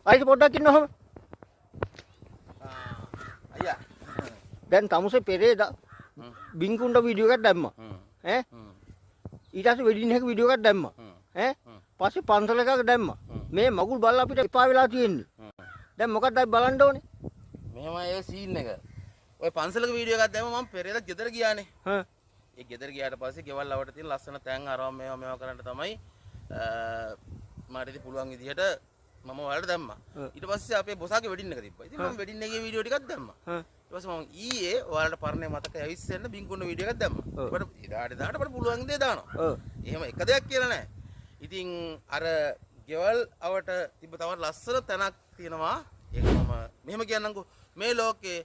අයිති පොඩ්ඩක් ඉන්නවම. අයියා. දැන් තමුසේ පෙරේදා බින්කුණ්ඩ වීඩියෝ එකක් දැම්මා. ඈ ඊට පස්සේ වෙඩින් එක වීඩියෝ එකක් දැම්මා. ඈ පස්සේ පන්සල එකක් දැම්මා. මේ මගුල් බල්ලා අපිට එපා වෙලා තියෙන්නේ. දැන් මොකක්ද අපි බලන්න ඕනේ? මෙහෙමයි ඒ සීන් එක. ඔය පන්සලක වීඩියෝ එකක් දැම්ම මම පෙරේදා ගෙදර ගියානේ. ඒ ගෙදර ගියාට පස්සේ ගෙවල් අවට තියෙන ලස්සන තැන් අරවම් මේවා කරන්න තමයි මට ඉතින් පුළුවන් විදිහට මම ඔයාලට දැම්මා. ඊට පස්සේ අපේ බොසාගේ වෙඩින් එක තිබ්බා. ඉතින් මම වෙඩින් එකේ වීඩියෝ ටිකක් දැම්මා. ඊට පස්සේ මම ඊයේ ඔයාලට පරණේ මතක ඇවිස්සෙන්න බින්කුන්න වීඩියෝ එකක් දැම්මා. ඊට එදාට මට පුළුවන් දේ දානවා. එහෙම එක දෙයක් කියලා නෑ. ඉතින් අර ගෙවල් අවට තිබ්බ තවත් ලස්සන තැනක් තියෙනවා. ඒක මම මෙහෙම කියන්නම්කෝ. මේ ලෝකේ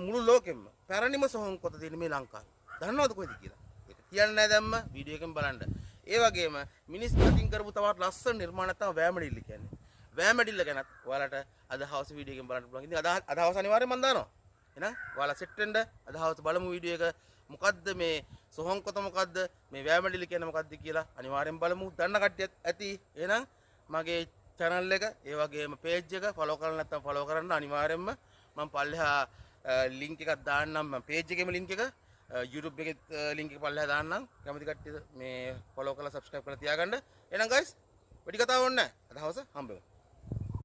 මුළු ලෝකෙම පැරණිම සොහොන් කොත තියෙන මේ ලංකාවේ. දන්නවද කොහෙද කියලා? ඒක කියන්නේ නැහැ දැම්ම වීඩියෝ එකෙන් බලන්න. ඒ වගේම මිනිස් කටින් කරපු තවත් ලස්සන නිර්මාණයක් තමයි වෑමඩිල්ල කියන්නේ. වෑමඩිල්ල ගැනත් ඔයාලට අද හවස වීඩියෝ එකෙන් බලන්න පුළුවන්. ඉතින් අද හවස අනිවාර්යෙන් මම දානවා. එහෙනම් ඔයාලා සෙට් වෙන්න අද හවස බලමු වීඩියෝ එක. මොකද්ද මේ සොහොන් කොත මොකද්ද? මේ වෑමඩිල්ල කියන්නේ මොකද්ද කියලා අනිවාර්යෙන් බලමු. දන්න කට්ටියත් ඇති. එහෙනම් මගේ channel එක ඒ වගේම page එක follow කරලා නැත්නම් follow කරන්න අනිවාර්යෙන්ම මම පල්ලෙහා link එකක් දාන්නම්. මම page එකේම link එක YouTube එකේ link එක පල්ලෙහා දාන්නම්. කැමති කට්ටිය මේ follow කරලා subscribe කරලා තියාගන්න. එහෙනම් guys වැඩි කතාවක් ඕනේ නැහැ. අද හවස හම්බෙමු.